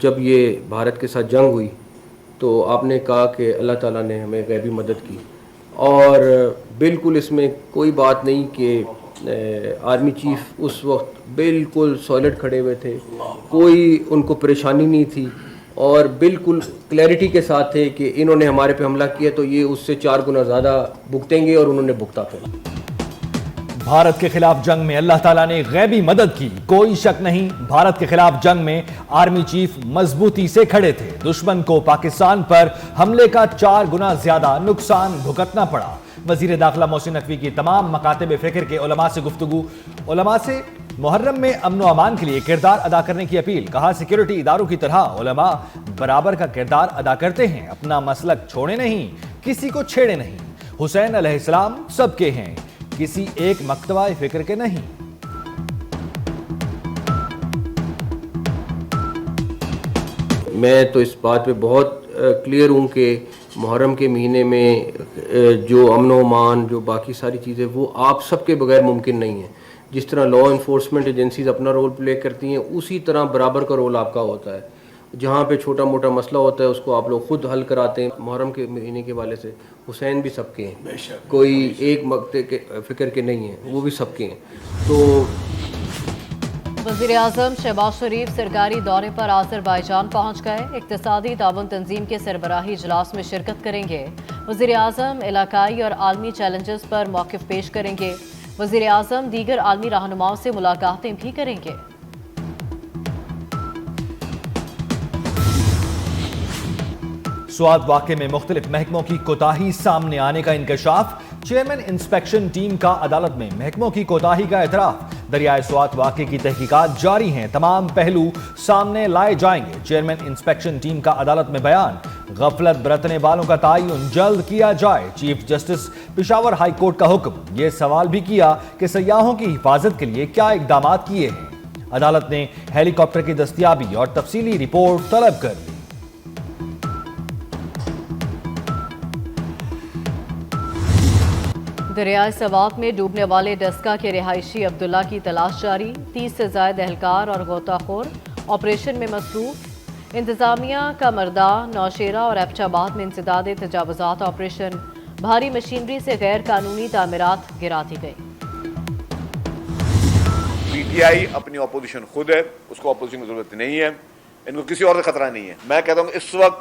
جب یہ بھارت کے ساتھ جنگ ہوئی تو آپ نے کہا کہ اللہ تعالیٰ نے ہمیں غیبی مدد کی، اور بالکل اس میں کوئی بات نہیں کہ آرمی چیف اس وقت بالکل سالڈ کھڑے ہوئے تھے، کوئی ان کو پریشانی نہیں تھی، اور بالکل کلیئرٹی کے ساتھ تھے کہ انہوں نے ہمارے پہ حملہ کیا تو یہ اس سے 4 گنا زیادہ بھگتیں گے، اور انہوں نے بھگتا پھر۔ بھارت کے خلاف جنگ میں اللہ تعالیٰ نے غیبی مدد کی، کوئی شک نہیں۔ بھارت کے خلاف جنگ میں آرمی چیف مضبوطی سے کھڑے تھے، دشمن کو پاکستان پر حملے کا 4 گنا زیادہ نقصان بھگتنا پڑا۔ وزیر داخلہ محسن نقوی کی تمام مکاتب فکر کے علماء سے گفتگو، علماء سے محرم میں امن و امان کے لیے کردار ادا کرنے کی اپیل، کہا سیکیورٹی اداروں کی طرح علماء برابر کا کردار ادا کرتے ہیں، اپنا مسلک چھوڑے نہیں، کسی کو چھیڑے نہیں۔ حسین علیہ السلام سب کے ہیں، کسی ایک مکتبہ فکر کے نہیں۔ میں تو اس بات پہ بہت کلیئر ہوں کہ محرم کے مہینے میں جو امن و امان، جو باقی ساری چیزیں، وہ آپ سب کے بغیر ممکن نہیں ہیں۔ جس طرح لا انفورسمنٹ ایجنسیز اپنا رول پلے کرتی ہیں، اسی طرح برابر کا رول آپ کا ہوتا ہے۔ جہاں پہ چھوٹا موٹا مسئلہ ہوتا ہے اس کو آپ لوگ خود حل کراتے ہیں۔ محرم کے مہینے کے والے سے حسین بھی سب کے ہیں، کوئی ایک مکتے کے فکر کے نہیں ہیں، وہ بھی سب کے ہیں۔ تو وزیر اعظم شہباز شریف سرکاری دورے پر آذربائیجان پہنچ گئے، اقتصادی تعاون تنظیم کے سربراہی اجلاس میں شرکت کریں گے۔ وزیر اعظم علاقائی اور عالمی چیلنجز پر موقف پیش کریں گے۔ وزیر اعظم دیگر عالمی رہنماؤں سے ملاقاتیں بھی کریں گے۔ سوات واقعے میں مختلف محکموں کی کوتاہی سامنے آنے کا انکشاف، چیئرمین انسپیکشن ٹیم کا عدالت میں محکموں کی کوتاہی کا اعتراف۔ دریائے سوات واقعے کی تحقیقات جاری ہیں، تمام پہلو سامنے لائے جائیں گے۔ چیئرمین انسپیکشن ٹیم کا عدالت میں بیان، غفلت برتنے والوں کا تعین جلد کیا جائے۔ Chief justice Peshawar high court کا حکم، یہ سوال بھی کیا کہ سیاحوں کی حفاظت کے لیے کیا اقدامات کیے ہیں۔ عدالت نے ہیلی کاپٹر کی دستیابی اور تفصیلی رپورٹ طلب کر لی۔ دریائے سوات میں ڈوبنے والے ڈسکا کے رہائشی عبداللہ کی تلاش جاری، 30 سے زائد اہلکار اور غوطہ خور آپریشن میں مصروف۔ انتظامیہ کا مردان، نوشیرہ اور ایبٹ آباد میں انسداد تجاوزات آپریشن، بھاری مشینری سے غیر قانونی تعمیرات گرا دی گئی۔ پی ٹی آئی اپنی اپوزیشن خود ہے، اس کو اپوزیشن کی ضرورت نہیں ہے، ان کو کسی اور سے خطرہ نہیں ہے۔ میں کہتا ہوں اس وقت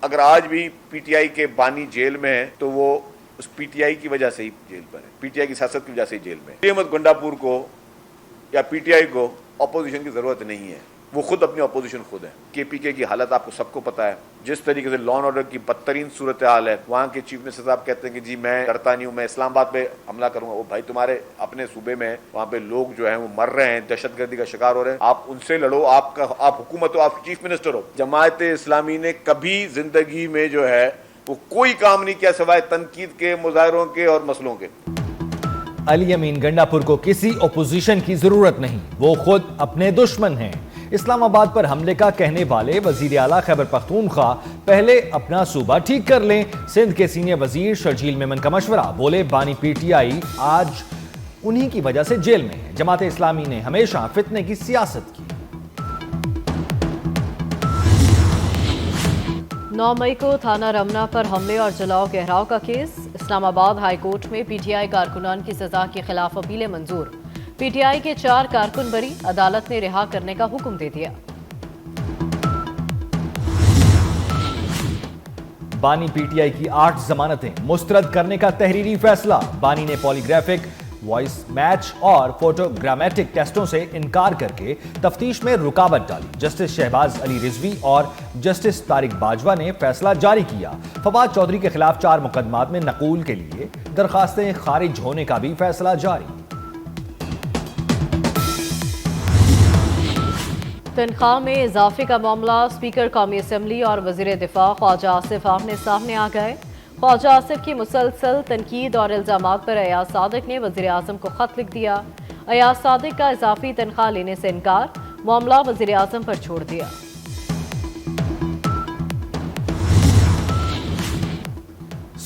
اگر آج بھی پی ٹی آئی کے بانی جیل میں ہیں تو وہ اس پی ٹی آئی کی وجہ سے ہی جیل پر ہے، پی ٹی آئی کی سیاست کی وجہ سے ہی جیل میں ہے۔ احمد گنڈا پور کو یا پی ٹی آئی کو اپوزیشن کی ضرورت نہیں ہے، وہ خود اپنی اپوزیشن خود ہے۔ کے پی کے کی حالت آپ کو سب کو پتہ ہے، جس طریقے سے لا اینڈ آرڈر کی بدترین صورتحال ہے۔ وہاں کے چیف منسٹر صاحب کہتے ہیں کہ جی میں کرتا نہیں ہوں، میں اسلام آباد پہ حملہ کروں گا۔ وہ بھائی تمہارے اپنے صوبے میں وہاں پہ لوگ جو ہیں وہ مر رہے ہیں، دہشت گردی کا شکار ہو رہے ہیں، آپ ان سے لڑو۔ آپ حکومت ہو، آپ چیف منسٹر ہو۔ جماعت اسلامی نے کبھی زندگی میں جو ہے وہ کوئی کام نہیں کیا سوائے تنقید کے، مظاہروں کے اور مسئلوں کے۔ علی امین گنڈا پور کو کسی اپوزیشن کی ضرورت نہیں، وہ خود اپنے دشمن ہیں۔ اسلام آباد پر حملے کا کہنے والے وزیر اعلیٰ خیبر پختونخوا پہلے اپنا صوبہ ٹھیک کر لیں، سندھ کے سینئر وزیر شرجیل میمن کا مشورہ، بولے بانی پی ٹی آئی آج انہی کی وجہ سے جیل میں ہے۔ جماعت اسلامی نے ہمیشہ فتنے کی سیاست کی۔ 9 مئی کو تھانہ رمنا پر حملے اور جلاؤ گہراؤ کا کیس، اسلام آباد ہائی کورٹ میں پی ٹی آئی کارکنان کی سزا کے خلاف اپیلیں منظور۔ پی ٹی آئی کے 4 کارکن بری، عدالت نے رہا کرنے کا حکم دے دیا۔ بانی پی ٹی آئی کی 8 ضمانتیں مسترد کرنے کا تحریری فیصلہ، بانی نے پولی گرافک، وائس میچ اور فوٹوگرامیٹک ٹیسٹوں سے انکار کر کے تفتیش میں رکاوٹ ڈالی۔ جسٹس شہباز علی رضوی اور جسٹس طارق باجوہ نے فیصلہ جاری کیا۔ فواد چودھری کے خلاف 4 مقدمات میں نقول کے لیے درخواستیں خارج ہونے کا بھی فیصلہ جاری۔ تنخواہ میں اضافے کا معاملہ، اسپیکر قومی اسمبلی اور وزیر دفاع خواجہ آصف آمنے سامنے آ گئے۔ خواجہ آصف کی مسلسل تنقید اور الزامات پر ایاز صادق نے وزیر اعظم کو خط لکھ دیا۔ ایاز صادق کا اضافی تنخواہ لینے سے انکار، معاملہ وزیر اعظم پر چھوڑ دیا۔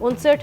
59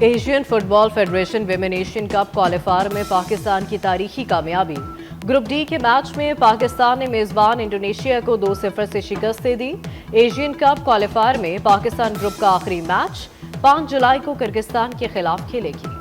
Asian football federation women Asian cup qualifier میں پاکستان کی تاریخی کامیابی۔ گروپ ڈی کے میچ میں پاکستان نے میزبان انڈونیشیا کو 2-0 سے شکست دے دی۔ ایشین کپ کوالیفائر میں پاکستان گروپ کا آخری میچ 5 جولائی کو کرگستان کے خلاف کھیلے گی۔